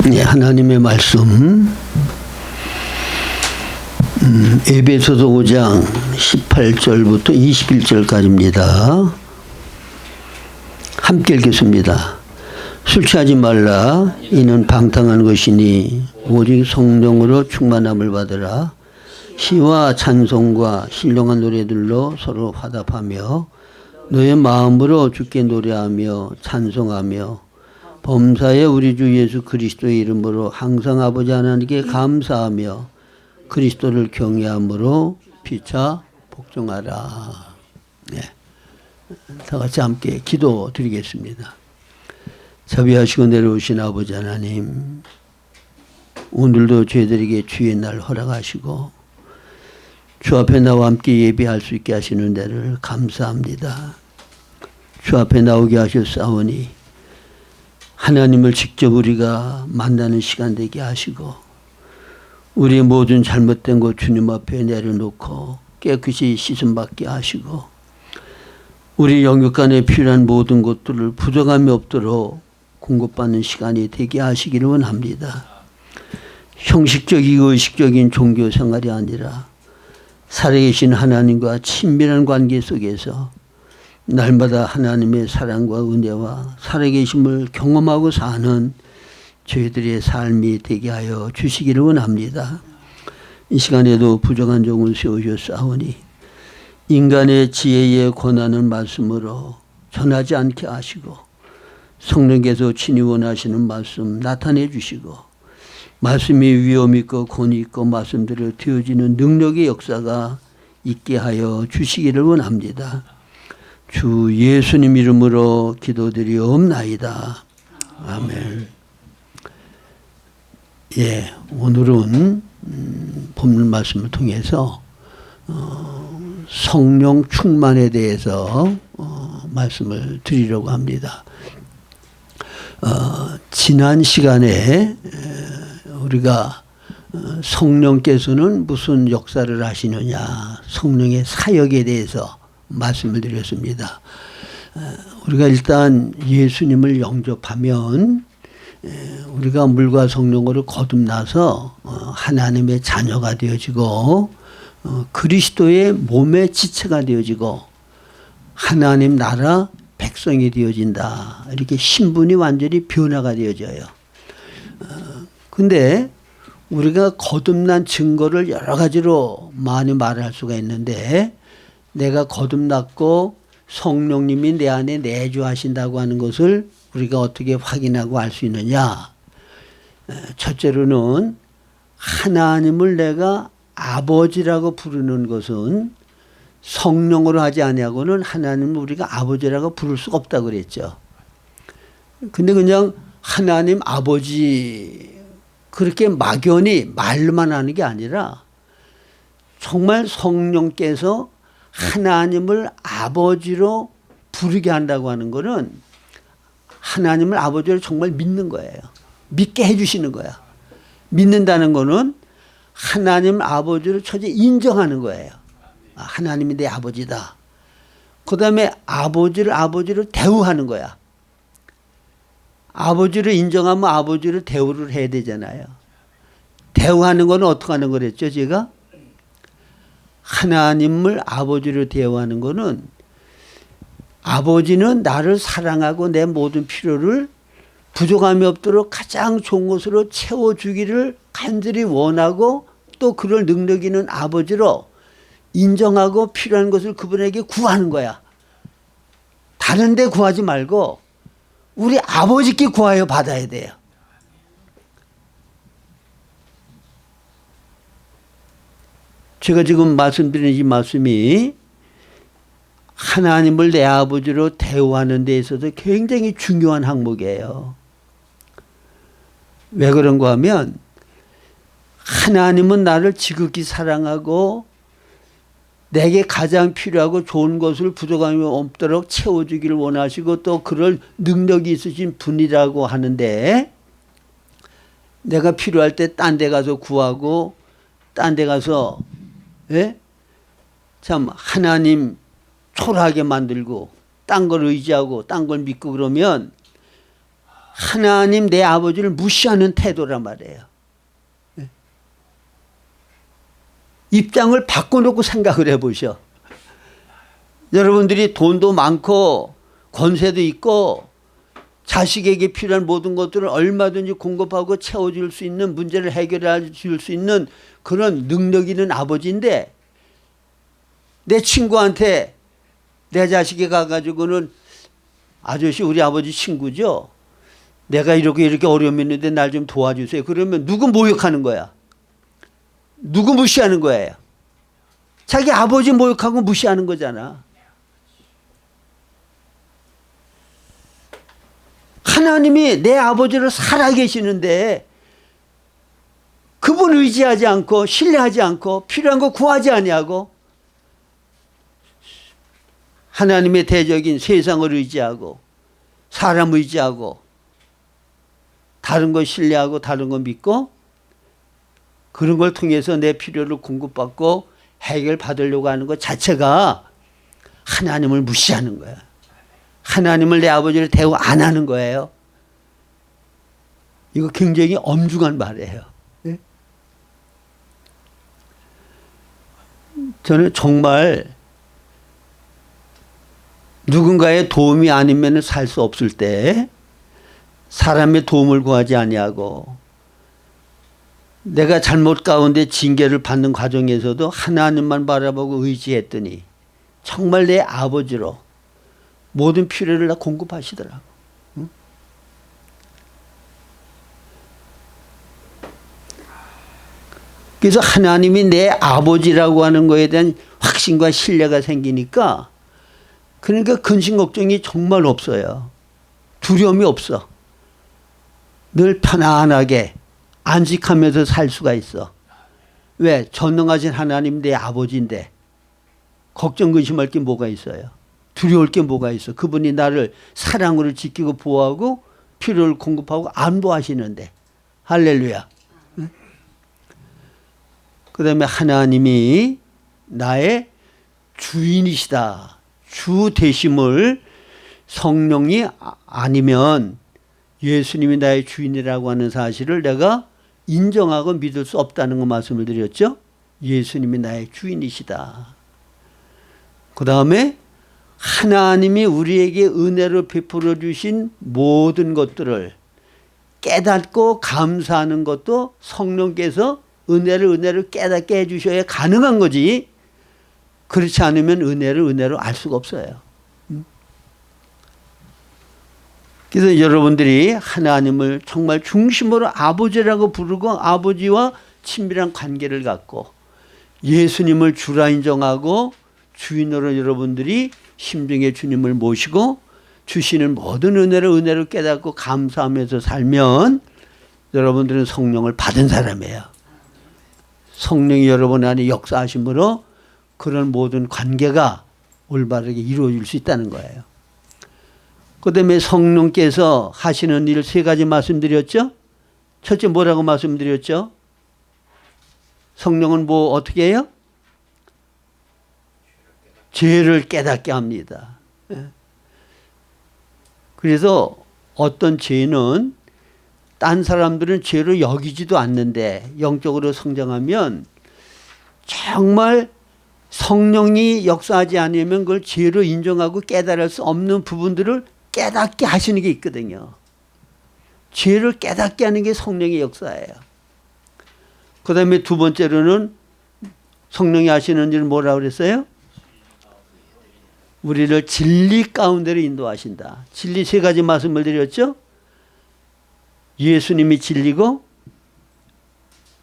네, 하나님의 말씀 에베소서 5장 18절부터 21절까지입니다. 함께 읽겠습니다. 술 취하지 말라. 이는 방탕한 것이니 오직 성령으로 충만함을 받으라. 시와 찬송과 신령한 노래들로 서로 화답하며 너의 마음으로 주께 노래하며 찬송하며 범사에 우리 주 예수 그리스도의 이름으로 항상 아버지 하나님께 감사하며 그리스도를 경외함으로 피차 복종하라. 네. 다 같이 함께 기도드리겠습니다. 자비하시고 내려오신 아버지 하나님, 오늘도 저희들에게 주의 날 허락하시고 주 앞에 나와 함께 예배할 수 있게 하시는 데를 감사합니다. 주 앞에 나오게 하셨사오니 하나님을 직접 우리가 만나는 시간 되게 하시고 우리의 모든 잘못된 것 주님 앞에 내려놓고 깨끗이 씻음받게 하시고 우리 영육간에 필요한 모든 것들을 부족함이 없도록 공급받는 시간이 되게 하시기를 원합니다. 형식적이고 의식적인 종교 생활이 아니라 살아계신 하나님과 친밀한 관계 속에서 날마다 하나님의 사랑과 은혜와 살아계심을 경험하고 사는 저희들의 삶이 되게 하여 주시기를 원합니다. 이 시간에도 부족한 종을 세우셨사오니 인간의 지혜의 권하는 말씀으로 전하지 않게 하시고 성령께서 친히 원하시는 말씀 나타내 주시고 말씀이 위엄 있고 권위 있고 말씀대로 되어지는 능력의 역사가 있게 하여 주시기를 원합니다. 주 예수님 이름으로 기도드리옵나이다. 아멘. 예, 오늘은 본문 말씀을 통해서 성령 충만에 대해서 말씀을 드리려고 합니다. 지난 시간에 우리가 성령께서는 무슨 역사를 하시느냐, 성령의 사역에 대해서 말씀을 드렸습니다. 우리가 일단 예수님을 영접하면 우리가 물과 성령으로 거듭나서 하나님의 자녀가 되어지고 그리스도의 몸의 지체가 되어지고 하나님 나라 백성이 되어진다. 이렇게 신분이 완전히 변화가 되어져요. 근데 우리가 거듭난 증거를 여러 가지로 많이 말할 수가 있는데 내가 거듭났고 성령님이 내 안에 내주하신다고 하는 것을 우리가 어떻게 확인하고 알 수 있느냐. 첫째로는 하나님을 내가 아버지라고 부르는 것은 성령으로 하지 아니하고는 하나님을 우리가 아버지라고 부를 수가 없다고 그랬죠. 근데 그냥 하나님 아버지 그렇게 막연히 말로만 하는 게 아니라 정말 성령께서 하나님을 아버지로 부르게 한다고 하는 것은 하나님을 아버지로 정말 믿는 거예요. 믿게 해주시는 거야. 믿는다는 거는 하나님 아버지로 처제 인정하는 거예요. 하나님이 내 아버지다. 그 다음에 아버지를 아버지로 대우하는 거야. 아버지를 인정하면 아버지를 대우를 해야 되잖아요. 대우하는 건 어떻게 하는 거랬죠 제가? 하나님을 아버지로 대우하는 거는 아버지는 나를 사랑하고 내 모든 필요를 부족함이 없도록 가장 좋은 것으로 채워주기를 간절히 원하고 또 그럴 능력 있는 아버지로 인정하고 필요한 것을 그분에게 구하는 거야. 다른 데 구하지 말고 우리 아버지께 구하여 받아야 돼요. 제가 지금 말씀드리는 이 말씀이 하나님을 내 아버지로 대우하는 데 있어서 굉장히 중요한 항목이에요. 왜 그런가 하면 하나님은 나를 지극히 사랑하고 내게 가장 필요하고 좋은 것을 부족함이 없도록 채워주기를 원하시고 또 그럴 능력이 있으신 분이라고 하는데 내가 필요할 때 딴 데 가서 구하고 딴 데 가서 참 하나님 초라하게 만들고 딴 걸 의지하고 딴 걸 믿고 그러면 하나님 내 아버지를 무시하는 태도란 말이에요. 입장을 바꿔놓고 생각을 해보셔. 여러분들이 돈도 많고 권세도 있고 자식에게 필요한 모든 것들을 얼마든지 공급하고 채워줄 수 있는, 문제를 해결해 줄 수 있는 그런 능력 있는 아버지인데, 내 친구한테 내 자식이 가가지고는 아저씨 우리 아버지 친구죠, 내가 이렇게 어려움이 있는데 날 좀 도와주세요. 그러면 누구 모욕하는 거야? 누구 무시하는 거예요? 자기 아버지 모욕하고 무시하는 거잖아. 하나님이 내 아버지를 살아계시는데 그분 의지하지 않고 신뢰하지 않고 필요한 거 구하지 아니하고 하나님의 대적인 세상을 의지하고 사람 의지하고 다른 거 신뢰하고 다른 거 믿고 그런 걸 통해서 내 필요를 공급받고 해결받으려고 하는 것 자체가 하나님을 무시하는 거야. 하나님을 내 아버지를 대우 안 하는 거예요. 이거 굉장히 엄중한 말이에요. 네? 저는 정말 누군가의 도움이 아니면 살 수 없을 때 사람의 도움을 구하지 아니하고 내가 잘못 가운데 징계를 받는 과정에서도 하나님만 바라보고 의지했더니 정말 내 아버지로 모든 필요를 다 공급하시더라고. 응? 그래서 하나님이 내 아버지라고 하는 거에 대한 확신과 신뢰가 생기니까 그러니까 근심 걱정이 정말 없어요. 두려움이 없어. 늘 편안하게 안식하면서 살 수가 있어. 왜? 전능하신 하나님 내 아버지인데 걱정 근심할 게 뭐가 있어요? 두려울 게 뭐가 있어? 그분이 나를 사랑으로 지키고 보호하고 필요를 공급하고 안보하시는데. 할렐루야. 응? 그 다음에 하나님이 나의 주인이시다. 주 되심을 성령이 아니면 예수님이 나의 주인이라고 하는 사실을 내가 인정하고 믿을 수 없다는 거 말씀을 드렸죠. 예수님이 나의 주인이시다. 그 다음에 하나님이 우리에게 은혜로 베풀어 주신 모든 것들을 깨닫고 감사하는 것도 성령께서 은혜를 깨닫게 해주셔야 가능한 거지. 그렇지 않으면 은혜로 알 수가 없어요. 그래서 여러분들이 하나님을 정말 중심으로 아버지라고 부르고 아버지와 친밀한 관계를 갖고 예수님을 주라 인정하고 주인으로 여러분들이 심중에 주님을 모시고 주시는 모든 은혜를 깨닫고 감사하면서 살면 여러분들은 성령을 받은 사람이에요. 성령이 여러분 안에 역사하심으로 그런 모든 관계가 올바르게 이루어질 수 있다는 거예요. 그 다음에 성령께서 하시는 일 세 가지 말씀드렸죠. 첫째 뭐라고 말씀드렸죠? 성령은 뭐 어떻게 해요? 죄를 깨닫게 합니다. 그래서 어떤 죄는 딴 사람들은 죄로 여기지도 않는데 영적으로 성장하면 정말 성령이 역사하지 않으면 그걸 죄로 인정하고 깨달을 수 없는 부분들을 깨닫게 하시는 게 있거든요. 죄를 깨닫게 하는 게 성령의 역사예요. 그 다음에 두 번째로는 성령이 하시는 일은 뭐라고 그랬어요? 우리를 진리 가운데로 인도하신다. 진리 세 가지 말씀을 드렸죠. 예수님이 진리고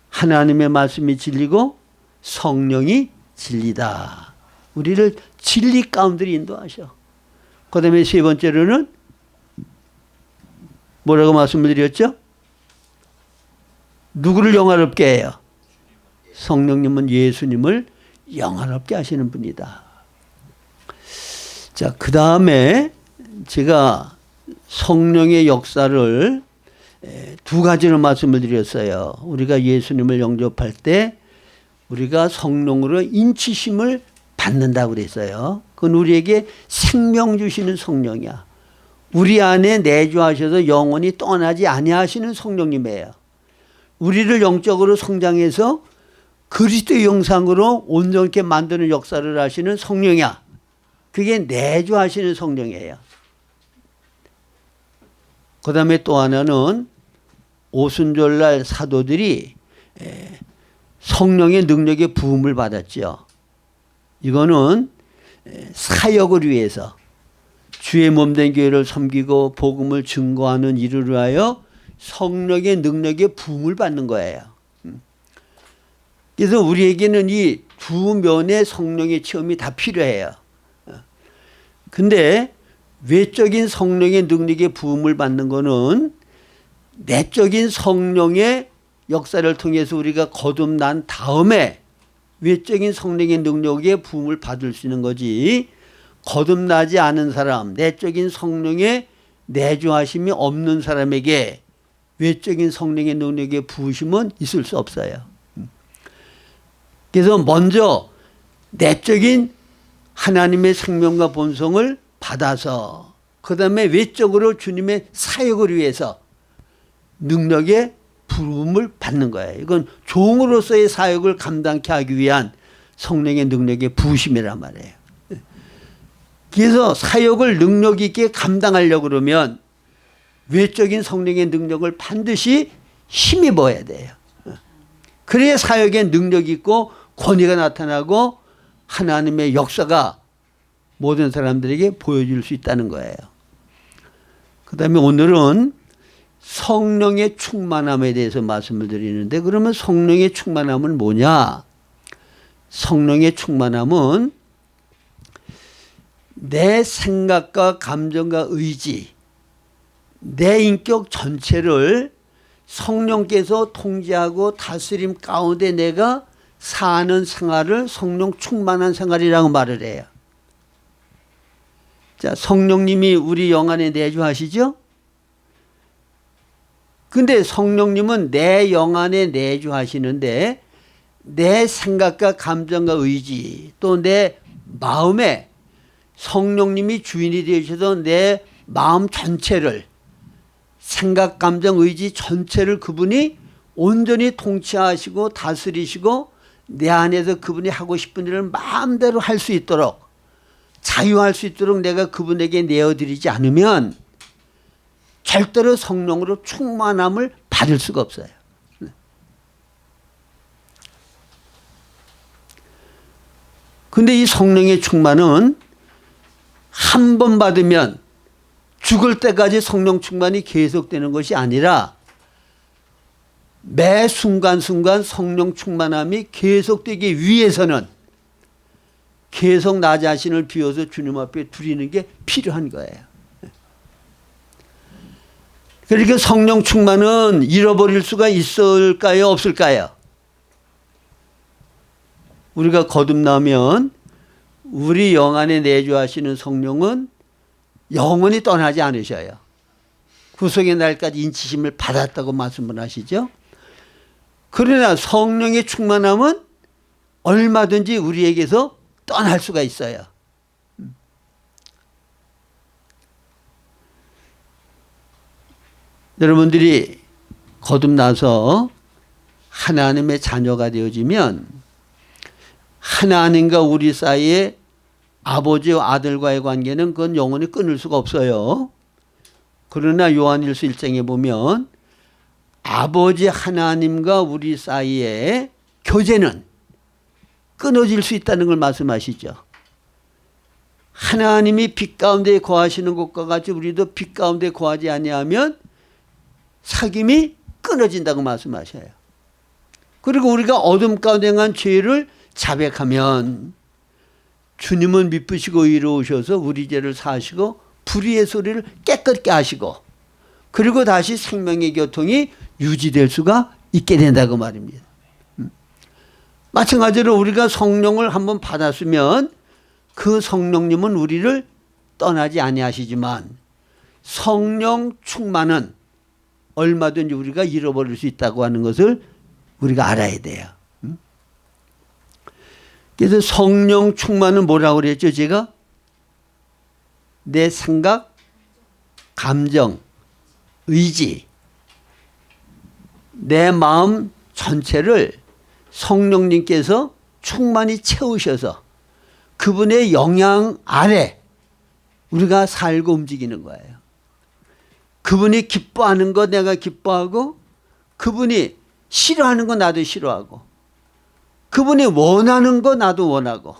하나님의 말씀이 진리고 성령이 진리다. 우리를 진리 가운데로 인도하셔. 그 다음에 세 번째로는 뭐라고 말씀을 드렸죠? 누구를 영화롭게 해요? 성령님은 예수님을 영화롭게 하시는 분이다. 자, 그 다음에 제가 성령의 역사를 두 가지로 말씀을 드렸어요. 우리가 예수님을 영접할 때 우리가 성령으로 인치심을 받는다고 그랬어요. 그건 우리에게 생명 주시는 성령이야. 우리 안에 내주하셔서 영원히 떠나지 아니하시는 성령님이에요. 우리를 영적으로 성장해서 그리스도의 형상으로 온전케 만드는 역사를 하시는 성령이야. 그게 내주하시는 성령이에요. 그 다음에 또 하나는 오순절날 사도들이 성령의 능력의 부음을 받았죠. 이거는 사역을 위해서 주의 몸된 교회를 섬기고 복음을 증거하는 일을 위하여 성령의 능력의 부음을 받는 거예요. 그래서 우리에게는 이 두 면의 성령의 체험이 다 필요해요. 근데 외적인 성령의 능력의 부음을 받는 거는 내적인 성령의 역사를 통해서 우리가 거듭난 다음에 외적인 성령의 능력의 부음을 받을 수 있는 거지, 거듭나지 않은 사람, 내적인 성령의 내주하심이 없는 사람에게 외적인 성령의 능력의 부으심은 있을 수 없어요. 그래서 먼저 내적인 하나님의 생명과 본성을 받아서 그 다음에 외적으로 주님의 사역을 위해서 능력의 부름을 받는 거예요. 이건 종으로서의 사역을 감당케 하기 위한 성령의 능력의 부으심이란 말이에요. 그래서 사역을 능력 있게 감당하려고 그러면 외적인 성령의 능력을 반드시 힘입어야 돼요. 그래야 사역에 능력이 있고 권위가 나타나고 하나님의 역사가 모든 사람들에게 보여줄 수 있다는 거예요. 그 다음에 오늘은 성령의 충만함에 대해서 말씀을 드리는데, 그러면 성령의 충만함은 뭐냐? 성령의 충만함은 내 생각과 감정과 의지, 내 인격 전체를 성령께서 통제하고 다스림 가운데 내가 사는 생활을 성령 충만한 생활이라고 말을 해요. 자, 성령님이 우리 영 안에 내주하시죠? 근데 성령님은 내 영 안에 내주하시는데 내 생각과 감정과 의지 또 내 마음에 성령님이 주인이 되셔서 내 마음 전체를, 생각, 감정, 의지 전체를 그분이 온전히 통치하시고 다스리시고 내 안에서 그분이 하고 싶은 일을 마음대로 할 수 있도록, 자유할 수 있도록 내가 그분에게 내어드리지 않으면 절대로 성령으로 충만함을 받을 수가 없어요. 근데 이 성령의 충만은 한 번 받으면 죽을 때까지 성령 충만이 계속되는 것이 아니라 매 순간순간 성령 충만함이 계속되기 위해서는 계속 나 자신을 비워서 주님 앞에 드리는 게 필요한 거예요. 그러니까 성령 충만은 잃어버릴 수가 있을까요? 없을까요? 우리가 거듭나면 우리 영 안에 내주하시는 성령은 영원히 떠나지 않으셔요. 구속의 날까지 인치심을 받았다고 말씀을 하시죠. 그러나 성령의 충만함은 얼마든지 우리에게서 떠날 수가 있어요. 여러분들이 거듭나서 하나님의 자녀가 되어지면 하나님과 우리 사이에 아버지와 아들과의 관계는 그건 영원히 끊을 수가 없어요. 그러나 요한일서 1장에 보면 아버지 하나님과 우리 사이에 교제는 끊어질 수 있다는 걸 말씀하시죠. 하나님이 빛 가운데 거하시는 것과 같이 우리도 빛 가운데 거하지 아니하면 사귐이 끊어진다고 말씀하셔요. 그리고 우리가 어둠 가운데 간 죄를 자백하면 주님은 미쁘시고 의로우셔서 우리 죄를 사하시고 불의의 소리를 깨끗게 하시고 그리고 다시 생명의 교통이 유지될 수가 있게 된다고 말입니다. 마찬가지로 우리가 성령을 한번 받았으면 그 성령님은 우리를 떠나지 아니하시지만 성령 충만은 얼마든지 우리가 잃어버릴 수 있다고 하는 것을 우리가 알아야 돼요. 그래서 성령 충만은 뭐라고 그랬죠? 제가 내 생각, 감정, 의지, 내 마음 전체를 성령님께서 충만히 채우셔서 그분의 영향 아래 우리가 살고 움직이는 거예요. 그분이 기뻐하는 거 내가 기뻐하고, 그분이 싫어하는 거 나도 싫어하고, 그분이 원하는 거 나도 원하고.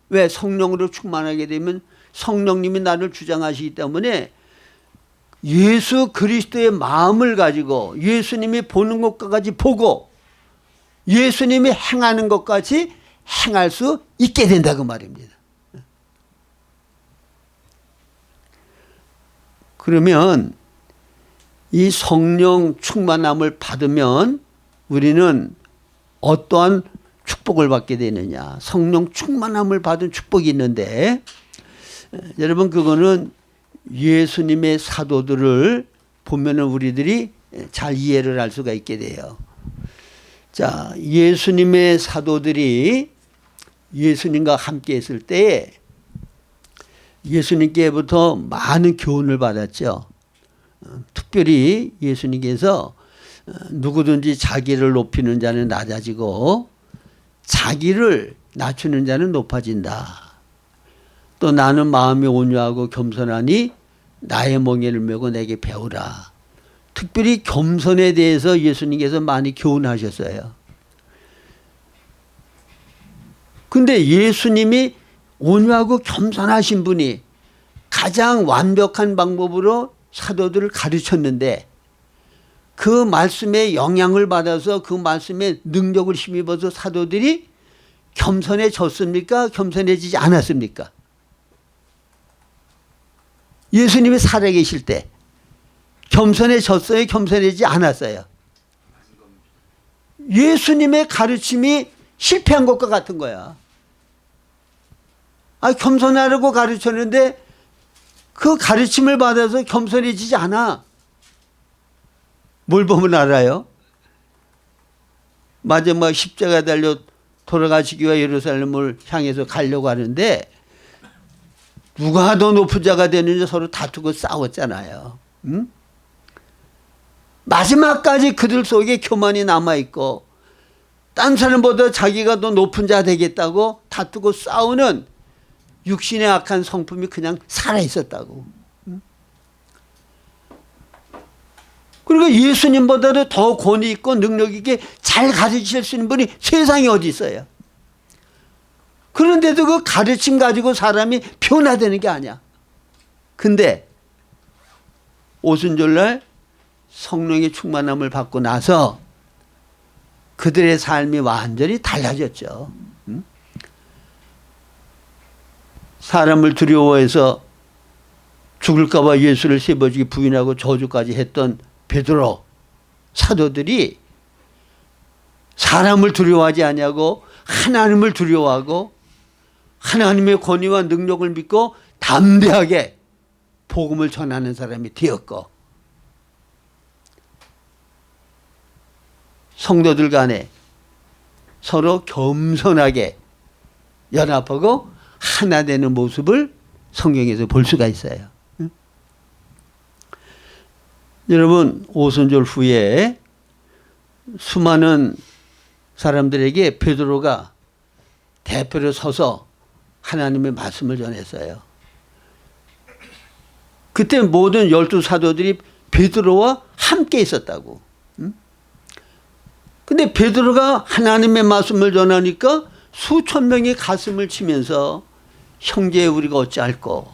왜? 성령으로 충만하게 되면 성령님이 나를 주장하시기 때문에 예수 그리스도의 마음을 가지고 예수님이 보는 것까지 보고 예수님이 행하는 것까지 행할 수 있게 된다고 말입니다. 그러면 이 성령 충만함을 받으면 우리는 어떠한 축복을 받게 되느냐. 성령 충만함을 받은 축복이 있는데, 여러분 그거는 예수님의 사도들을 보면은 우리들이 잘 이해를 할 수가 있게 돼요. 자, 예수님의 사도들이 예수님과 함께 했을 때 예수님께부터 많은 교훈을 받았죠. 특별히 예수님께서 누구든지 자기를 높이는 자는 낮아지고 자기를 낮추는 자는 높아진다. 또 나는 마음이 온유하고 겸손하니 나의 멍에를 메고 내게 배우라. 특별히 겸손에 대해서 예수님께서 많이 교훈하셨어요. 근데 예수님이 온유하고 겸손하신 분이 가장 완벽한 방법으로 사도들을 가르쳤는데, 그 말씀에 영향을 받아서 그 말씀에 능력을 힘입어서 사도들이 겸손해졌습니까? 겸손해지지 않았습니까? 예수님이 살아계실 때 겸손해졌어요? 겸손해지지 않았어요? 예수님의 가르침이 실패한 것과 같은 거야. 겸손하라고 가르쳤는데 그 가르침을 받아서 겸손해지지 않아. 뭘 보면 알아요? 마지막 십자가 달려 돌아가시기 위해 예루살렘을 향해서 가려고 하는데 누가 더 높은 자가 되는지 서로 다투고 싸웠잖아요. 응? 마지막까지 그들 속에 교만이 남아있고 딴 사람보다 자기가 더 높은 자 되겠다고 다투고 싸우는 육신의 악한 성품이 그냥 살아있었다고. 응? 그리고 예수님보다도 더 권위 있고 능력 있게 잘 가르칠 수 있는 분이 세상에 어디 있어요. 그런데도 그 가르침 가지고 사람이 변화되는 게 아니야. 근데 오순절날 성령의 충만함을 받고 나서 그들의 삶이 완전히 달라졌죠. 응? 사람을 두려워해서 죽을까 봐 예수를 세 번씩 부인하고 저주까지 했던 베드로 사도들이 사람을 두려워하지 아니하고 하나님을 두려워하고 하나님의 권위와 능력을 믿고 담대하게 복음을 전하는 사람이 되었고, 성도들 간에 서로 겸손하게 연합하고 하나 되는 모습을 성경에서 볼 수가 있어요. 응? 여러분, 오순절 후에 수많은 사람들에게 베드로가 대표로 서서 하나님의 말씀을 전했어요. 그때 모든 12사도들이 베드로와 함께 있었다고. 근데 베드로가 하나님의 말씀을 전하니까 수천 명이 가슴을 치면서 형제 우리가 어찌할꼬,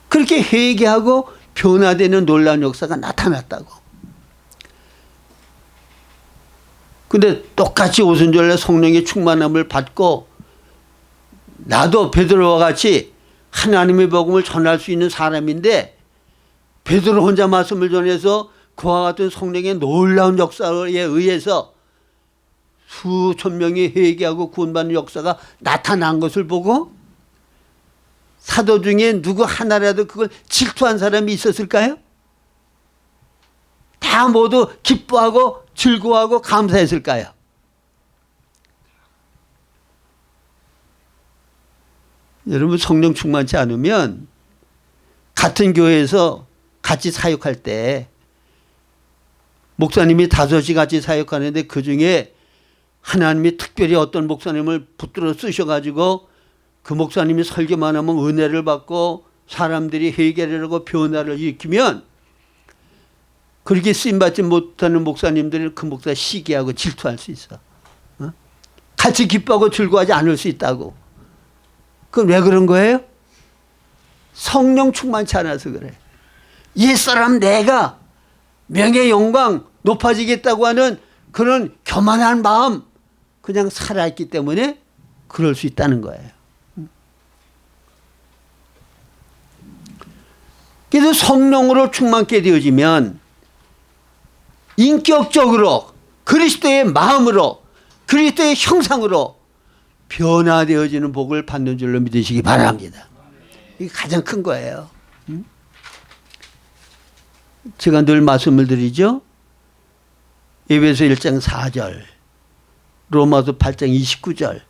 그렇게 회개하고 변화되는 놀라운 역사가 나타났다고. 근데 똑같이 오순절날 성령의 충만함을 받고 나도 베드로와 같이 하나님의 복음을 전할 수 있는 사람인데 베드로 혼자 말씀을 전해서 그와 같은 성령의 놀라운 역사에 의해서 수천 명이 회개하고 구원받는 역사가 나타난 것을 보고 사도 중에 누구 하나라도 그걸 질투한 사람이 있었을까요? 다 모두 기뻐하고 즐거워하고 감사했을까요? 여러분, 성령 충만치 않으면 같은 교회에서 같이 사역할 때 목사님이 5이 같이 사역하는데 그중에 하나님이 특별히 어떤 목사님을 붙들어 쓰셔가지고 그 목사님이 설교만 하면 은혜를 받고 사람들이 회개를 하고 변화를 일으키면 그렇게 쓰임받지 못하는 목사님들은 그 목사 시기하고 질투할 수 있어. 같이 기뻐하고 즐거워하지 않을 수 있다고. 그건 왜 그런 거예요? 성령 충만치 않아서 그래. 옛사람 내가 명예 영광 높아지겠다고 하는 그런 교만한 마음 그냥 살아있기 때문에 그럴 수 있다는 거예요. 그래서 성령으로 충만케 되어지면 인격적으로 그리스도의 마음으로 그리스도의 형상으로 변화되어지는 복을 받는 줄로 믿으시기 바랍니다. 이게 가장 큰 거예요. 제가 늘 말씀을 드리죠. 에베소 1장 4절, 로마서 8장 29절.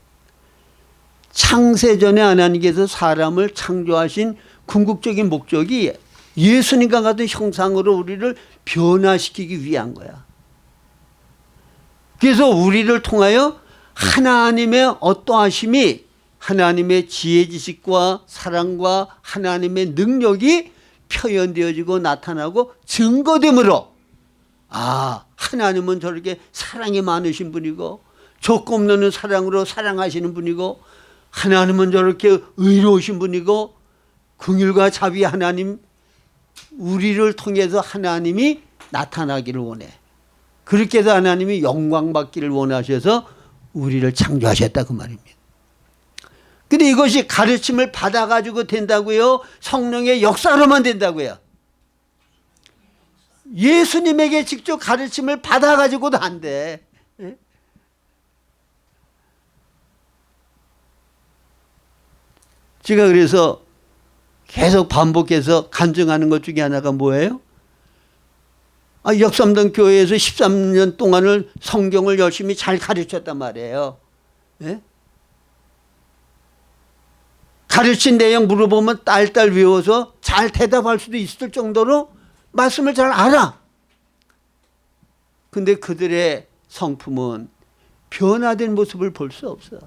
창세전에 하나님께서 사람을 창조하신 궁극적인 목적이 예수님과 같은 형상으로 우리를 변화시키기 위한 거야. 그래서 우리를 통하여 하나님의 어떠하심이 하나님의 지혜 지식과 사랑과 하나님의 능력이 표현되어지고 나타나고 증거되므로 아, 하나님은 저렇게 사랑이 많으신 분이고 조건 없는 사랑으로 사랑하시는 분이고 하나님은 저렇게 의로우신 분이고 긍휼과 자비 하나님 우리를 통해서 하나님이 나타나기를 원해. 그렇게 해서 하나님이 영광 받기를 원하셔서 우리를 창조하셨다 그 말입니다. 근데 이것이 가르침을 받아가지고 된다고요? 성령의 역사로만 된다고요? 예수님에게 직접 가르침을 받아가지고도 안 돼. 제가 그래서 계속 반복해서 간증하는 것 중에 하나가 뭐예요? 역삼동 교회에서 13년 동안을 성경을 열심히 잘 가르쳤단 말이에요. 예? 가르친 내용 물어보면 딸딸 외워서 잘 대답할 수도 있을 정도로 말씀을 잘 알아. 근데 그들의 성품은 변화된 모습을 볼 수 없어.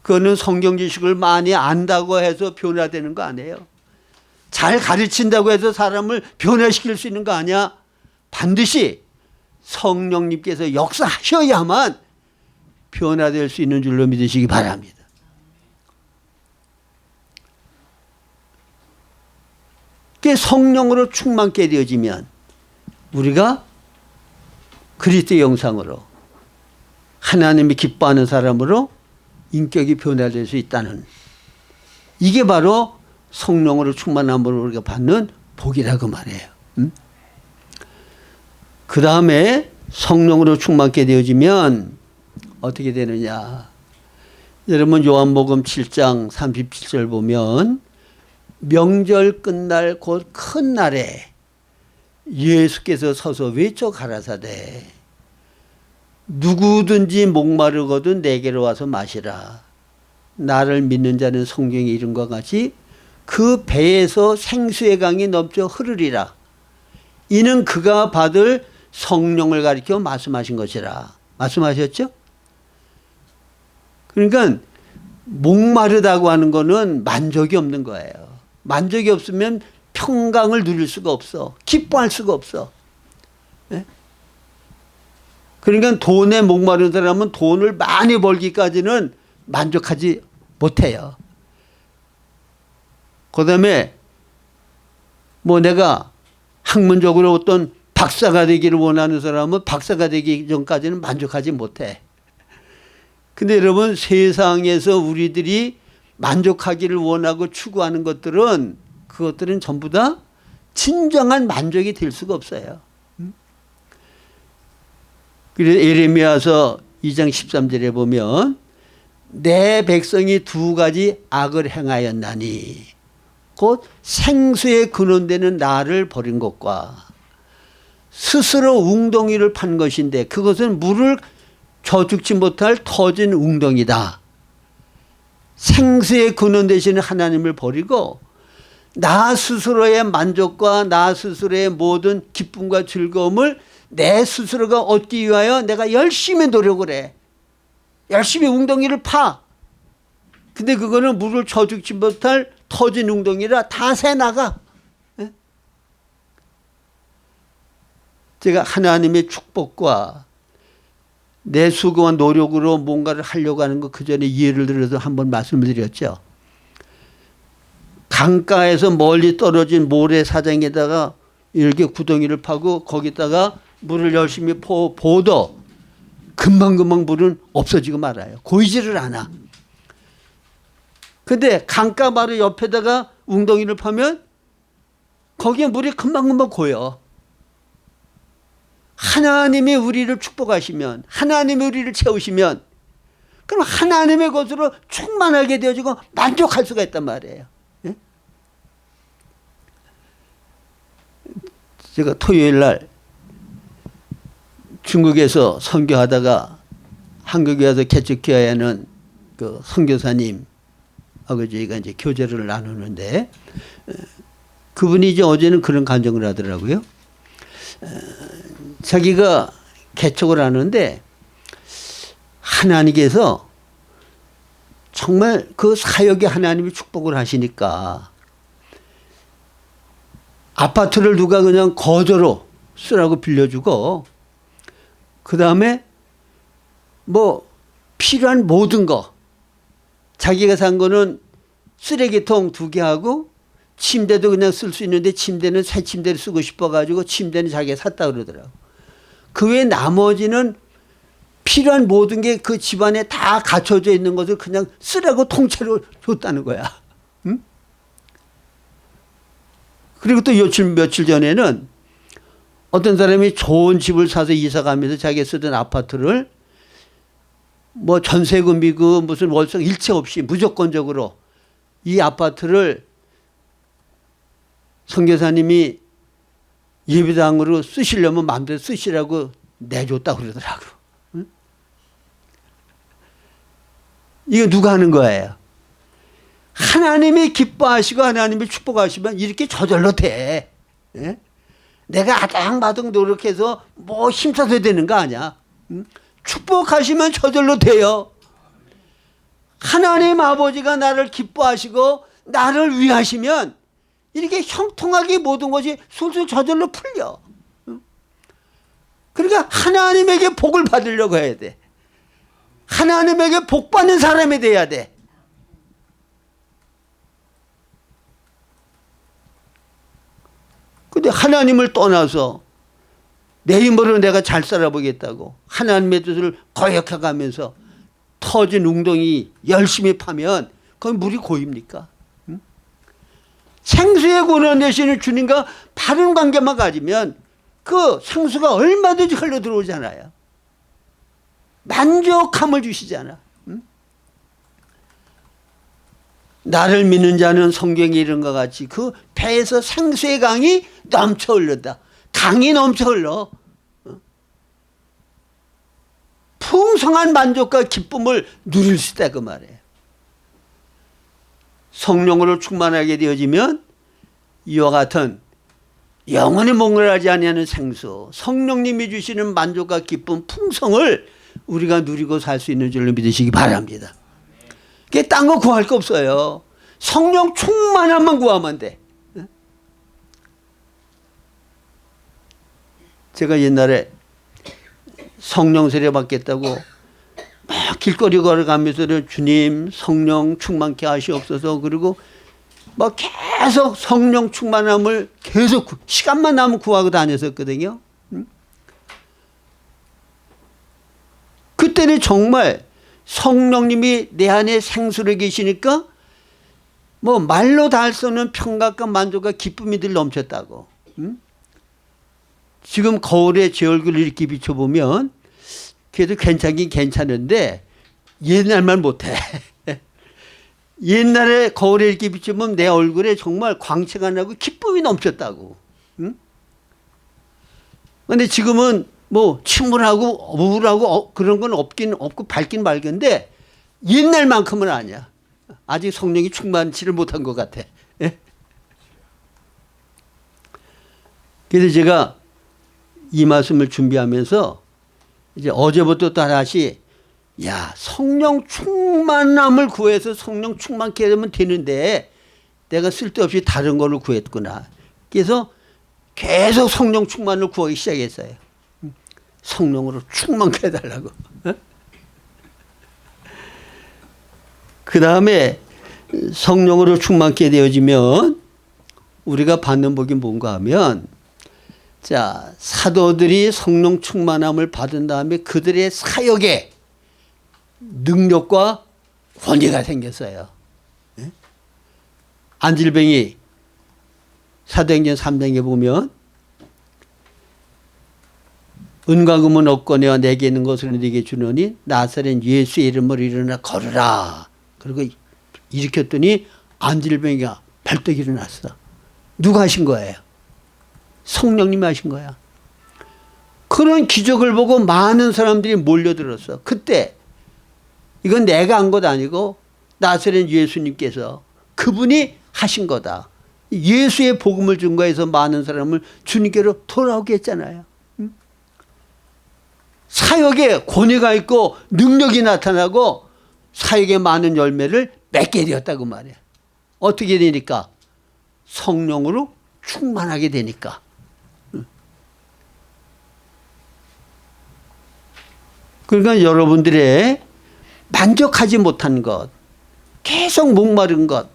그거는 성경 지식을 많이 안다고 해서 변화되는 거 아니에요. 잘 가르친다고 해서 사람을 변화시킬 수 있는 거 아니야. 반드시 성령님께서 역사하셔야만 변화될 수 있는 줄로 믿으시기 바랍니다. 성령으로 충만케 되어지면 우리가 그리스도의 영상으로 하나님이 기뻐하는 사람으로 인격이 변화될 수 있다는 이게 바로 성령으로 충만함으로 우리가 받는 복이라고 말해요. 그 다음에 성령으로 충만케 되어지면 어떻게 되느냐. 여러분 요한복음 7장 37절 보면 명절 끝날 곧 큰 날에 예수께서 서서 외쳐 가라사대 누구든지 목마르거든 내게로 와서 마시라. 나를 믿는 자는 성경에 이른 것 같이 그 배에서 생수의 강이 넘쳐 흐르리라. 이는 그가 받을 성령을 가리켜 말씀하신 것이라. 말씀하셨죠? 그러니까 목마르다고 하는 거는 만족이 없는 거예요. 만족이 없으면 평강을 누릴 수가 없어. 기뻐할 수가 없어. 네? 그러니까 돈에 목마른 사람은 돈을 많이 벌기까지는 만족하지 못해요. 그 다음에 뭐 내가 학문적으로 어떤 박사가 되기를 원하는 사람은 박사가 되기 전까지는 만족하지 못해. 근데 여러분 세상에서 우리들이 만족하기를 원하고 추구하는 것들은 그것들은 전부 다 진정한 만족이 될 수가 없어요. 그래서 예레미야서 2장 13절에 보면 내 백성이 2가지 악을 행하였나니 곧 생수의 근원되는 나를 버린 것과 스스로 웅덩이를 판 것인데 그것은 물을 저축지 못할 터진 웅덩이다. 생수의 근원 되시는 하나님을 버리고 나 스스로의 만족과 나 스스로의 모든 기쁨과 즐거움을 내 스스로가 얻기 위하여 내가 열심히 노력을 해. 열심히 웅덩이를 파. 근데 그거는 물을 저죽지 못할 터진 웅덩이라 다 새나가. 제가 하나님의 축복과 내 수고와 노력으로 뭔가를 하려고 하는 거 그 전에 예를 들어서 한번 말씀을 드렸죠. 강가에서 멀리 떨어진 모래사장에다가 이렇게 구덩이를 파고 거기다가 물을 열심히 부어도 금방금방 물은 없어지고 말아요. 고이지를 않아. 근데 강가 바로 옆에다가 웅덩이를 파면 거기에 물이 금방금방 고여. 하나님이 우리를 축복하시면, 하나님이 우리를 채우시면, 그럼 하나님의 것으로 충만하게 되어지고 만족할 수가 있단 말이에요. 예? 제가 토요일 날 중국에서 선교하다가 한국에 와서 개척해야 하는 그 선교사님 하고 저희가 이제 교제를 나누는데, 그분이 이제 어제는 그런 간증을 하더라고요. 자기가 개척을 하는데 하나님께서 정말 그 사역에 하나님이 축복을 하시니까 아파트를 누가 그냥 거저로 쓰라고 빌려주고, 그 다음에 뭐 필요한 모든 거, 자기가 산 거는 쓰레기통 2개 하고 침대도 그냥 쓸 수 있는데 침대는 새 침대를 쓰고 싶어가지고 침대는 자기가 샀다 그러더라고. 그 외에 나머지는 필요한 모든 게 그 집안에 다 갖춰져 있는 것을 그냥 쓰라고 통째로 줬다는 거야. 응? 그리고 또 며칠 전에는 어떤 사람이 좋은 집을 사서 이사 가면서 자기가 쓰던 아파트를 뭐 전세금이고 무슨 월세 일체 없이 무조건적으로 이 아파트를 선교사님이 예배당으로 쓰시려면 마음대로 쓰시라고 내줬다고 그러더라고. 응? 이거 누가 하는 거예요? 하나님이 기뻐하시고 하나님이 축복하시면 이렇게 저절로 돼. 예? 내가 아당바당 노력해서 뭐 힘써서 되는 거 아니야. 응? 축복하시면 저절로 돼요. 하나님 아버지가 나를 기뻐하시고 나를 위하시면 이렇게 형통하게 모든 것이 술술 저절로 풀려. 그러니까 하나님에게 복을 받으려고 해야 돼. 하나님에게 복 받는 사람이 돼야 돼. 근데 하나님을 떠나서 내 힘으로 내가 잘 살아보겠다고 하나님의 뜻을 거역해가면서 터진 웅덩이 열심히 파면 그건 물이 고입니까? 생수의 구원 되시는 주님과 바른 관계만 가지면 그 생수가 얼마든지 흘러 들어오잖아요. 만족함을 주시잖아. 응? 나를 믿는 자는 성경에 이런 것 같이 그 배에서 생수의 강이 넘쳐 흘른다. 강이 넘쳐 흘러. 풍성한 만족과 기쁨을 누릴 수 있다 그 말이에요. 성령으로 충만하게 되어지면 이와 같은 영원히 몽글하지 아니하는 생수, 성령님이 주시는 만족과 기쁨, 풍성을 우리가 누리고 살 수 있는 줄로 믿으시기 바랍니다. 그게 딴 거 구할 거 없어요. 성령 충만함만 구하면 돼. 제가 옛날에 성령 세례 받겠다고 막 길거리 걸어가면서 주님 성령 충만케 하시옵소서, 그리고 막 계속 성령 충만함을 계속 시간만 나면 구하고 다녔었거든요. 그때는 정말 성령님이 내 안에 생수로 계시니까 뭐 말로 다 할 수 없는 평강과 만족과 기쁨이 늘 넘쳤다고. 지금 거울에 제 얼굴을 이렇게 비춰보면 그래도 괜찮긴 괜찮은데 옛날만 못해. 옛날에 거울에 이렇게 비추면 내 얼굴에 정말 광채가 나고 기쁨이 넘쳤다고. 그런데 지금은 뭐 침울하고 우울하고 그런 건 없긴 없고 밝긴 밝은데 옛날만큼은 아니야. 아직 성령이 충만치를 못한 것 같아. 그래서 제가 이 말씀을 준비하면서 이제 어제부터 또 다시 야, 성령 충만함을 구해서 성령 충만케 되면 되는데 내가 쓸데없이 다른 걸로 구했구나. 그래서 계속 성령 충만을 구하기 시작했어요. 성령으로 충만케 해달라고. 그 다음에 성령으로 충만케 되어지면 우리가 받는 복이 뭔가 하면, 자, 사도들이 성령 충만함을 받은 다음에 그들의 사역에 능력과 권위가 생겼어요. 안질뱅이 사도행전 3장에 보면 은과 금은 없거니와 내게 있는 것을 네게 주노니 나사렛 예수의 이름으로 일어나 걸으라. 그리고 일으켰더니 안질뱅이가 벌떡 일어났어. 누가 하신 거예요? 성령님이 하신 거야. 그런 기적을 보고 많은 사람들이 몰려들었어. 그때 이건 내가 한 것 아니고 나사렛 예수님께서 그분이 하신 거다. 예수의 복음을 준 거에서 많은 사람을 주님께로 돌아오게 했잖아요. 사역에 권위가 있고 능력이 나타나고 사역에 많은 열매를 맺게 되었다고 말이에요. 어떻게 되니까? 성령으로 충만하게 되니까. 그러니까 여러분들의 만족하지 못한 것, 계속 목마른 것,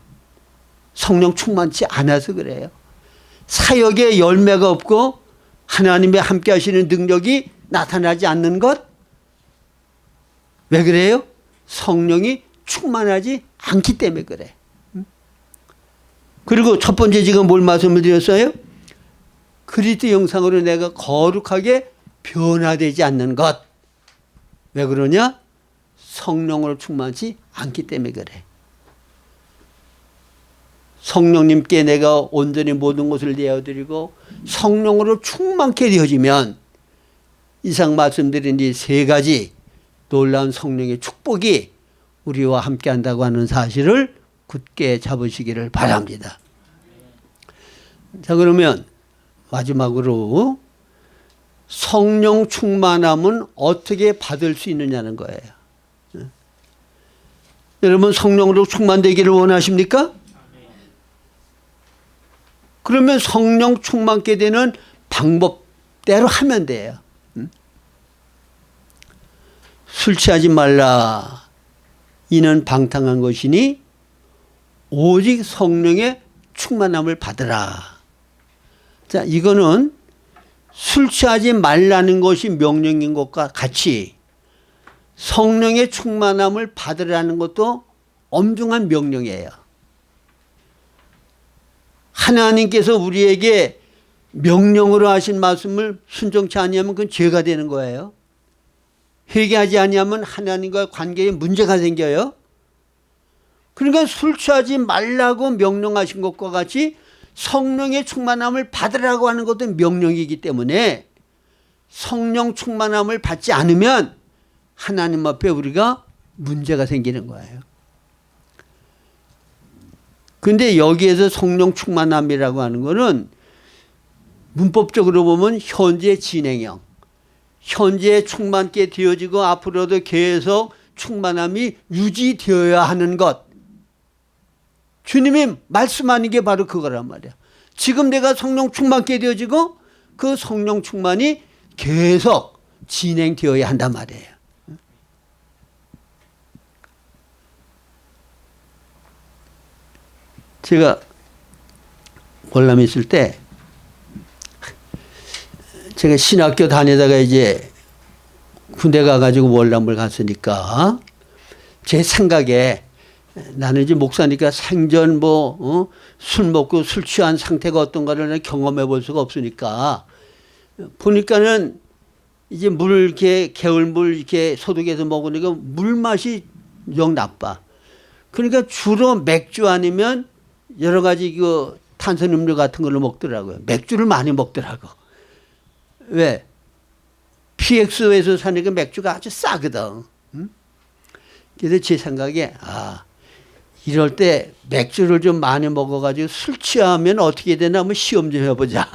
성령 충만치 않아서 그래요. 사역에 열매가 없고 하나님의 함께 하시는 능력이 나타나지 않는 것, 왜 그래요? 성령이 충만하지 않기 때문에 그래. 그리고 첫 번째 지금 뭘 말씀을 드렸어요? 그리스도 형상으로 내가 거룩하게 변화되지 않는 것. 왜 그러냐? 성령으로 충만하지 않기 때문에 그래. 성령님께 내가 온전히 모든 것을 내어드리고 성령으로 충만케 되어지면 이상 말씀드린 이 세 가지 놀라운 성령의 축복이 우리와 함께 한다고 하는 사실을 굳게 잡으시기를 바랍니다. 자, 그러면 마지막으로 성령 충만함은 어떻게 받을 수 있느냐는 거예요. 여러분 성령으로 충만되기를 원하십니까? 그러면 성령 충만케 되는 방법대로 하면 돼요. 술 취하지 말라. 이는 방탕한 것이니 오직 성령의 충만함을 받으라. 자, 이거는 술 취하지 말라는 것이 명령인 것과 같이 성령의 충만함을 받으라는 것도 엄중한 명령이에요. 하나님께서 우리에게 명령으로 하신 말씀을 순종치 아니하면 그건 죄가 되는 거예요. 회개하지 아니하면 하나님과 관계에 문제가 생겨요. 그러니까 술 취하지 말라고 명령하신 것과 같이 성령의 충만함을 받으라고 하는 것도 명령이기 때문에 성령 충만함을 받지 않으면 하나님 앞에 우리가 문제가 생기는 거예요. 그런데 여기에서 성령 충만함이라고 하는 것은 문법적으로 보면 현재 진행형, 현재 충만케 되어지고 앞으로도 계속 충만함이 유지되어야 하는 것. 주님이 말씀하는 게 바로 그거란 말이야. 지금 내가 성령 충만케 되어지고 그 성령 충만이 계속 진행되어야 한단 말이에요. 제가 월남에 있을 때 제가 신학교 다니다가 이제 군대 가가지고 월남을 갔으니까 제 생각에 나는 이제 목사니까 생전 술 먹고 술 취한 상태가 어떤가를 경험해 볼 수가 없으니까 보니까는 이제 물 이렇게 개울물 이렇게 소독해서 먹으니까 물 맛이 영 나빠. 그러니까 주로 맥주 아니면 여러 가지 그 탄산음료 같은 걸로 먹더라고요. 맥주를 많이 먹더라고. 왜? PX에서 사니까 맥주가 아주 싸거든. 응? 그래서 제 생각에 이럴 때 맥주를 좀 많이 먹어가지고 술 취하면 어떻게 되나 한번 시험 좀 해보자.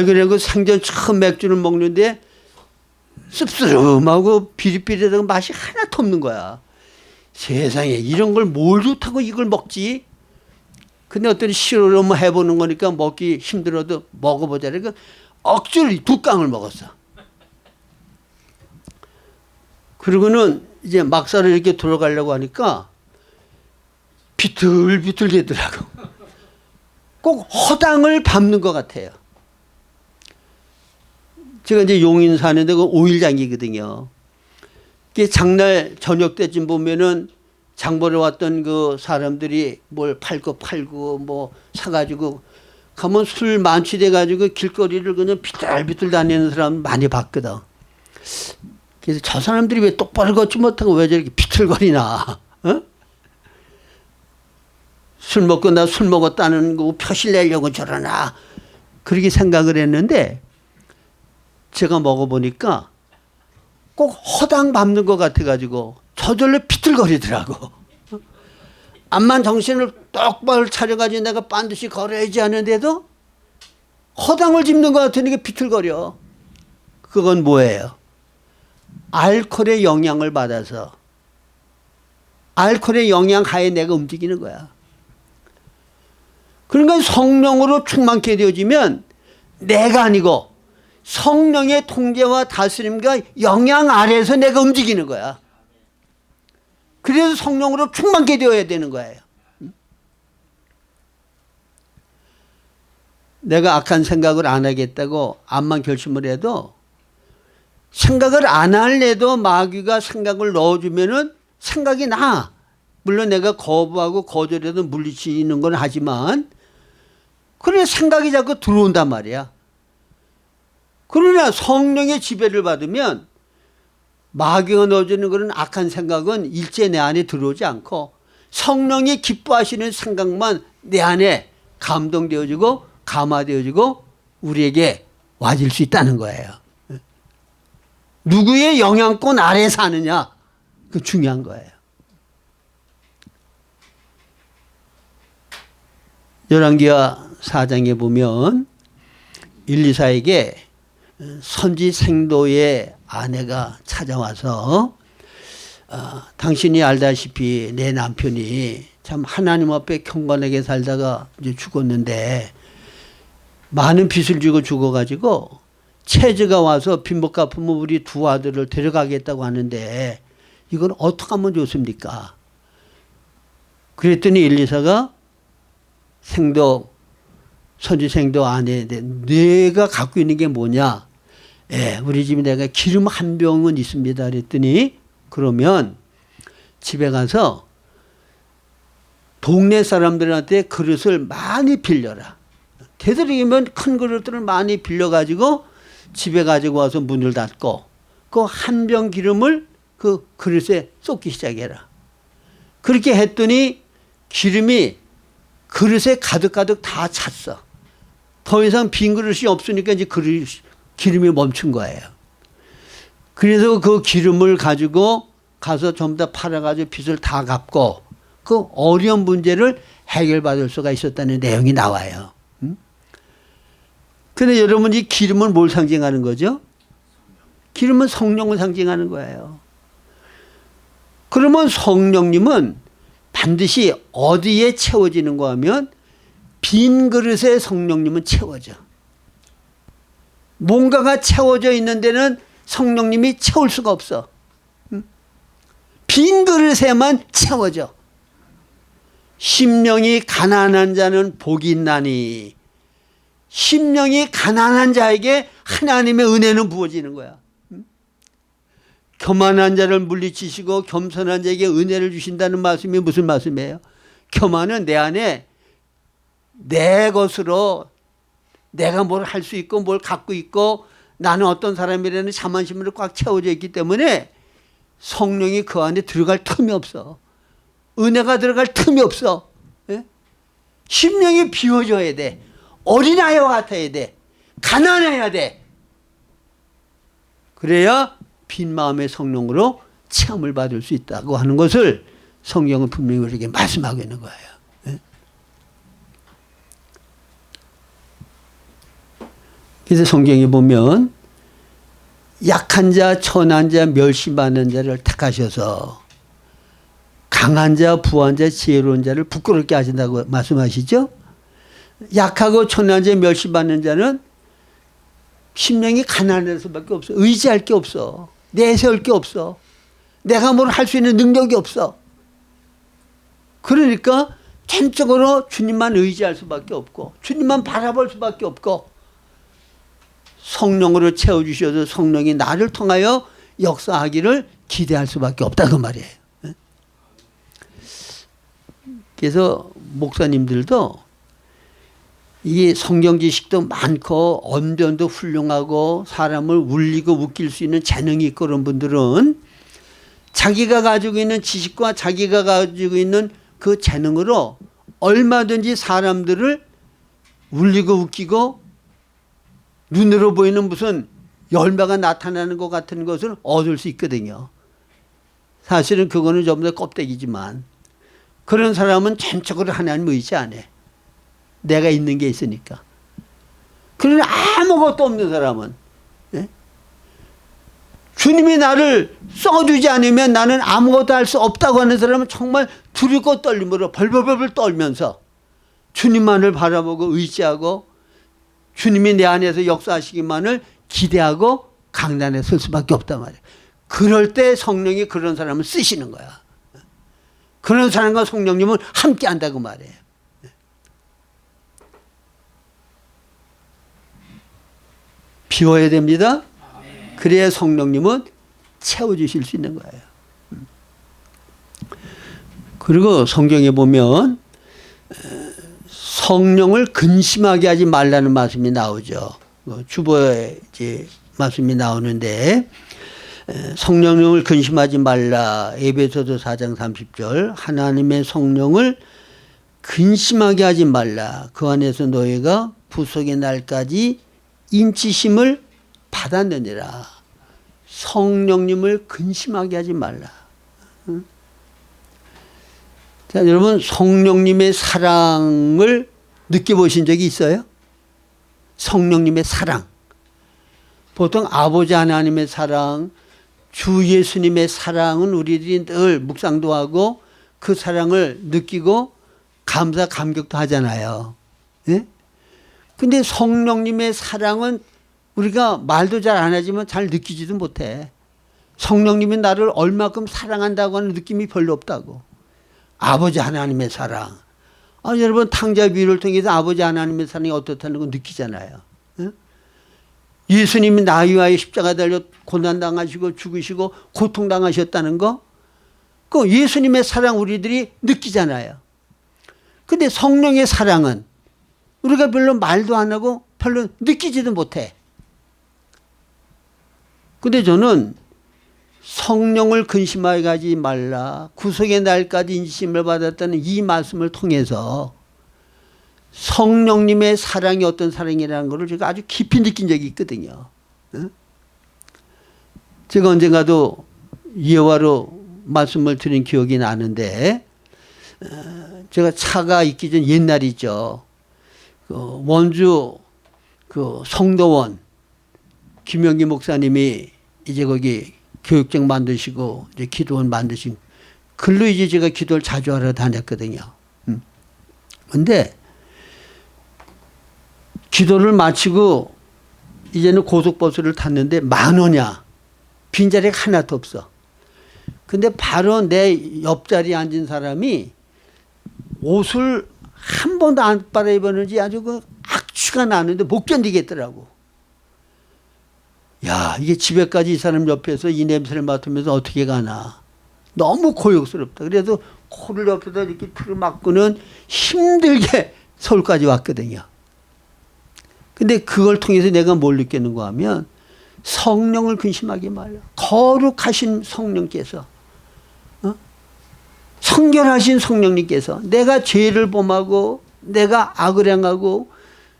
그래 그 생전 처음 맥주를 먹는데 씁쓸하고 비릿비릿하고 맛이 하나도 없는 거야. 세상에 이런 걸 뭘 좋다고 이걸 먹지? 근데 어떤 시로를 뭐 해보는 거니까 먹기 힘들어도 먹어보자. 그러니까 억지로 2강을 먹었어. 그러고는 이제 막사를 이렇게 돌아가려고 하니까 비틀비틀대더라고. 꼭 허당을 밟는 것 같아요. 제가 이제 용인 사는데 그 오일장이거든요. 장날 저녁 때쯤 보면은 장 보러 왔던 그 사람들이 뭘 팔고 뭐 사가지고 가면 술 만취돼 가지고 길거리를 그냥 비틀비틀 다니는 사람 많이 봤거든. 그래서 저 사람들이 왜 똑바로 걷지 못하고 왜 저렇게 비틀거리나? 어? 술 먹고 나 술 먹었다는 거 표시를 내려고 저러나? 그렇게 생각을 했는데 제가 먹어보니까 꼭 허당 밟는 것 같아가지고 저절로 비틀거리더라고. 암만 정신을 똑바로 차려가지고 내가 반드시 걸어야지 하는데도 허당을 짚는 것 같으니까 비틀거려. 그건 뭐예요? 알코올의 영향을 받아서 알코올의 영향 하에 내가 움직이는 거야. 그러니까 성령으로 충만케 되어지면 내가 아니고 성령의 통제와 다스림과 영향 아래에서 내가 움직이는 거야. 그래서 성령으로 충만케 되어야 되는 거예요. 내가 악한 생각을 안 하겠다고 암만 결심을 해도 생각을 안 할래도 마귀가 생각을 넣어주면은 생각이 나. 물론 내가 거부하고 거절해도 물리치는 건 하지만 그래 생각이 자꾸 들어온단 말이야. 그러나 성령의 지배를 받으면 마귀가 넣어주는 그런 악한 생각은 일제 내 안에 들어오지 않고 성령이 기뻐하시는 생각만 내 안에 감동되어지고 감화되어지고 우리에게 와질 수 있다는 거예요. 누구의 영향권 아래 사느냐 그 중요한 거예요. 열왕기하 4장에 보면 일리사에게 선지생도의 아내가 찾아와서 당신이 알다시피 내 남편이 참 하나님 앞에 경건하게 살다가 이제 죽었는데 많은 빚을 지고 죽어가지고 채즈가 와서 빚못 갚으면 우리 두 아들을 데려가겠다고 하는데 이건 어떻게 하면 좋습니까? 그랬더니 엘리사가 선지생도 아내에 내가 갖고 있는 게 뭐냐? 우리 집에 내가 기름 한 병은 있습니다. 그랬더니 그러면 집에 가서 동네 사람들한테 그릇을 많이 빌려라. 되도록이면 큰 그릇들을 많이 빌려가지고 집에 가지고 와서 문을 닫고 그 한 병 기름을 그 그릇에 쏟기 시작해라. 그렇게 했더니 기름이 그릇에 가득가득 다 찼어. 더 이상 빈 그릇이 없으니까 이제 기름이 멈춘 거예요. 그래서 그 기름을 가지고 가서 전부 다 팔아가지고 빚을 다 갚고 그 어려운 문제를 해결받을 수가 있었다는 내용이 나와요. 그런데 여러분 이 기름은 뭘 상징하는 거죠? 기름은 성령을 상징하는 거예요. 그러면 성령님은 반드시 어디에 채워지는가 하면 빈 그릇에 성령님은 채워져. 뭔가가 채워져 있는 데는 성령님이 채울 수가 없어. 빈 그릇에만 채워져. 심령이 가난한 자는 복이 있나니 심령이 가난한 자에게 하나님의 은혜는 부어지는 거야. 교만한 자를 물리치시고 겸손한 자에게 은혜를 주신다는 말씀이 무슨 말씀이에요? 교만은 내 안에 내 것으로 내가 뭘 할 수 있고 뭘 갖고 있고 나는 어떤 사람이라는 자만심으로 꽉 채워져 있기 때문에 성령이 그 안에 들어갈 틈이 없어. 은혜가 들어갈 틈이 없어. 예? 심령이 비워져야 돼. 어린아이와 같아야 돼. 가난해야 돼. 그래야 빈 마음의 성령으로 체험을 받을 수 있다고 하는 것을 성경은 분명히 우리에게 말씀하고 있는 거예요. 예? 그래서 성경에 보면 약한 자, 천한 자, 멸시받는 자를 택하셔서 강한 자, 부한 자, 지혜로운 자를 부끄럽게 하신다고 말씀하시죠. 약하고 천한 자, 멸시받는 자는 심령이 가난할 수밖에 없어. 의지할 게 없어. 내세울 게 없어. 내가 뭘 할 수 있는 능력이 없어. 그러니까 전적으로 주님만 의지할 수밖에 없고 주님만 바라볼 수밖에 없고 성령으로 채워주셔서 성령이 나를 통하여 역사하기를 기대할 수밖에 없다 그 말이에요. 그래서 목사님들도 이 성경 지식도 많고 언변도 훌륭하고 사람을 울리고 웃길 수 있는 재능이 있고 그런 분들은 자기가 가지고 있는 지식과 자기가 가지고 있는 그 재능으로 얼마든지 사람들을 울리고 웃기고 눈으로 보이는 무슨 열매가 나타나는 것 같은 것을 얻을 수 있거든요. 사실은 그거는 전부 다 껍데기지만 그런 사람은 전적으로 하나님 의지 안 해. 내가 있는 게 있으니까. 그러나 아무것도 없는 사람은 주님이 나를 써주지 않으면 나는 아무것도 할 수 없다고 하는 사람은 정말 두렵고 떨림으로 벌벌벌 떨면서 주님만을 바라보고 의지하고 주님이 내 안에서 역사하시기만을 기대하고 강단에 설 수밖에 없단 말이에요. 그럴 때 성령이 그런 사람을 쓰시는 거야. 그런 사람과 성령님은 함께 한다고 말해요. 비워야 됩니다. 그래야 성령님은 채워주실 수 있는 거예요. 그리고 성경에 보면 성령을 근심하게 하지 말라는 말씀이 나오죠. 주보에 이제 말씀이 나오는데 성령을 근심하지 말라. 에베소서 4장 30절 하나님의 성령을 근심하게 하지 말라. 그 안에서 너희가 부속의 날까지 인치심을 받았느니라. 성령님을 근심하게 하지 말라. 자, 여러분 성령님의 사랑을 느껴보신 적이 있어요? 성령님의 사랑. 보통 아버지 하나님의 사랑, 주 예수님의 사랑은 우리들이 늘 묵상도 하고 그 사랑을 느끼고 감사 감격도 하잖아요. 예? 근데 성령님의 사랑은 우리가 말도 잘 안 하지만 잘 느끼지도 못해. 성령님이 나를 얼마큼 사랑한다고 하는 느낌이 별로 없다고. 아버지 하나님의 사랑. 여러분 탕자 비유를 통해서 아버지 하나님의 사랑이 어떻다는 거 느끼잖아요. 예? 예수님이 나 위하여 십자가 달려 고난당하시고 죽으시고 고통당하셨다는 거. 그 예수님의 사랑 우리들이 느끼잖아요. 근데 성령의 사랑은 우리가 별로 말도 안 하고 별로 느끼지도 못해. 근데 저는 성령을 근심하게 하지 말라. 구속의 날까지 인심을 받았다는 이 말씀을 통해서 성령님의 사랑이 어떤 사랑이라는 것을 제가 아주 깊이 느낀 적이 있거든요. 제가 언젠가도 예화로 말씀을 드린 기억이 나는데 제가 차가 있기 전 옛날이죠. 원주 성도원 김영기 목사님이 이제 거기 교육장 만드시고 이제 기도원 만드신 글로 이제 제가 기도를 자주 하러 다녔거든요. 근데 기도를 마치고 이제는 고속버스를 탔는데 10,000원이야. 빈자리가 하나도 없어. 근데 바로 내 옆자리에 앉은 사람이 옷을 한 번도 안 빨아입었는지 아주 그 악취가 나는데 못 견디겠더라고. 야, 이게 집에까지 이 사람 옆에서 이 냄새를 맡으면서 어떻게 가나. 너무 고역스럽다. 그래서 코를 옆에다 이렇게 틀을 막고는 힘들게 서울까지 왔거든요. 근데 그걸 통해서 내가 뭘 느꼈는가 하면 성령을 근심하지 말라. 거룩하신 성령께서 성결하신 성령님께서 내가 죄를 범하고 내가 악을 행하고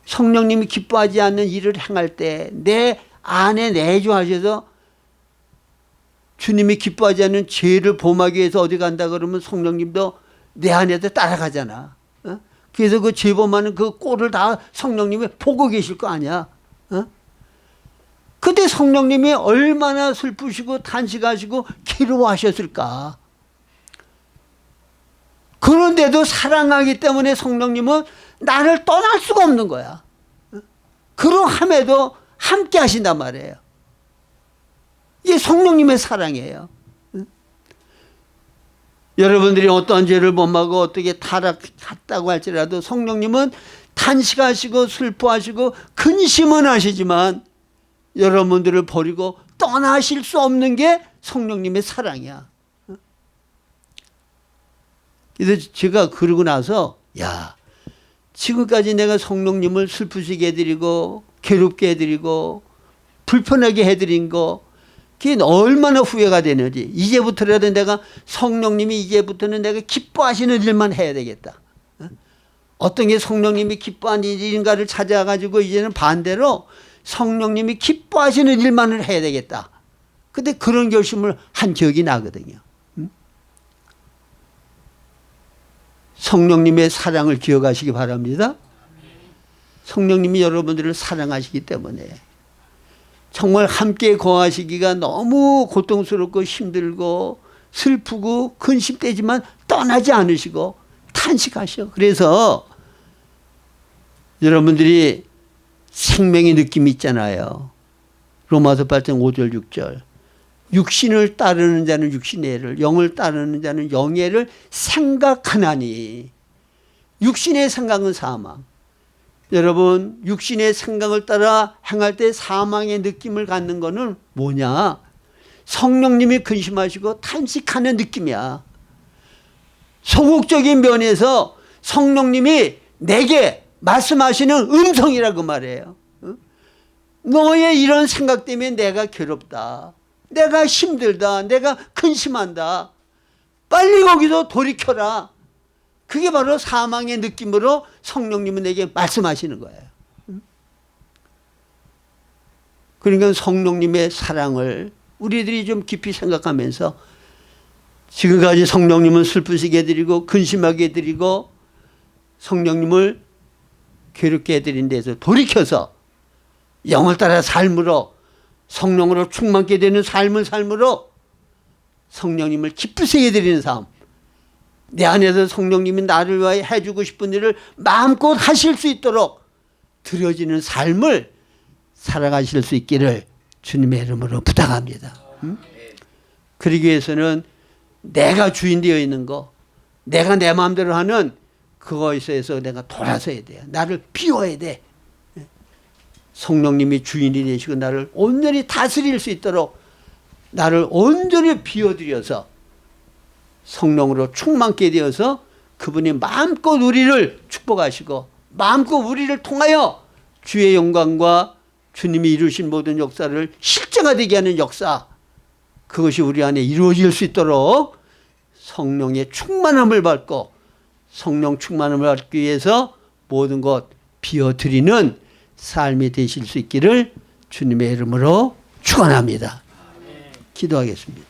성령님이 기뻐하지 않는 일을 행할 때 내 안에 내주하셔서 주님이 기뻐하지 않는 죄를 범하기 위해서 어디 간다 그러면 성령님도 내 안에서 따라가잖아. 그래서 그 죄범하는 그 꼴을 다 성령님이 보고 계실 거 아니야. 그때 성령님이 얼마나 슬프시고 탄식하시고 괴로워하셨을까. 그런데도 사랑하기 때문에 성령님은 나를 떠날 수가 없는 거야. 그러함에도 함께 하신단 말이에요. 이게 성령님의 사랑이에요. 여러분들이 어떠한 죄를 범하고 어떻게 타락했다고 할지라도 성령님은 탄식하시고 슬퍼하시고 근심은 하시지만 여러분들을 버리고 떠나실 수 없는 게 성령님의 사랑이야. 그래서 제가 그러고 나서 야, 지금까지 내가 성령님을 슬프시게 해드리고 괴롭게 해드리고 불편하게 해드린 거 그게 얼마나 후회가 되는지. 이제부터라도 내가 성령님이 이제부터는 내가 기뻐하시는 일만 해야 되겠다. 어떤 게 성령님이 기뻐하는 일인가를 찾아가지고 이제는 반대로 성령님이 기뻐하시는 일만을 해야 되겠다. 근데 그런 결심을 한 기억이 나거든요. 성령님의 사랑을 기억하시기 바랍니다. 성령님이 여러분들을 사랑하시기 때문에 정말 함께 거하시기가 너무 고통스럽고 힘들고 슬프고 근심되지만 떠나지 않으시고 탄식하셔. 그래서 여러분들이 생명의 느낌이 있잖아요. 로마서 8장 5절 6절. 육신을 따르는 자는 육신의 애를, 영을 따르는 자는 영의 애를 생각하나니. 육신의 생각은 사망. 여러분, 육신의 생각을 따라 행할 때 사망의 느낌을 갖는 거는 뭐냐? 성령님이 근심하시고 탄식하는 느낌이야. 소극적인 면에서 성령님이 내게 말씀하시는 음성이라고 말해요. 너의 이런 생각 때문에 내가 괴롭다. 내가 힘들다. 내가 근심한다. 빨리 거기서 돌이켜라. 그게 바로 사망의 느낌으로 성령님은 내게 말씀하시는 거예요. 그러니까 성령님의 사랑을 우리들이 좀 깊이 생각하면서 지금까지 성령님은 슬프시게 해드리고 근심하게 해드리고 성령님을 괴롭게 해드린 데서 돌이켜서 영을 따라 삶으로 성령으로 충만케 되는 삶으로 성령님을 기쁘시게 해드리는 삶, 내 안에서 성령님이 나를 위하여 해주고 싶은 일을 마음껏 하실 수 있도록 드려지는 삶을 살아가실 수 있기를 주님의 이름으로 부탁합니다. 그러기 위해서는 내가 주인 되어 있는 거, 내가 내 마음대로 하는 그거에서 내가 돌아서야 돼요. 나를 비워야 돼. 성령님이 주인이 되시고 나를 온전히 다스릴 수 있도록 나를 온전히 비워드려서 성령으로 충만케 되어서 그분이 마음껏 우리를 축복하시고 마음껏 우리를 통하여 주의 영광과 주님이 이루신 모든 역사를 실제화되게 하는 역사, 그것이 우리 안에 이루어질 수 있도록 성령의 충만함을 받고 성령 충만함을 받기 위해서 모든 것 비워드리는 삶이 되실 수 있기를 주님의 이름으로 축원합니다. 기도하겠습니다.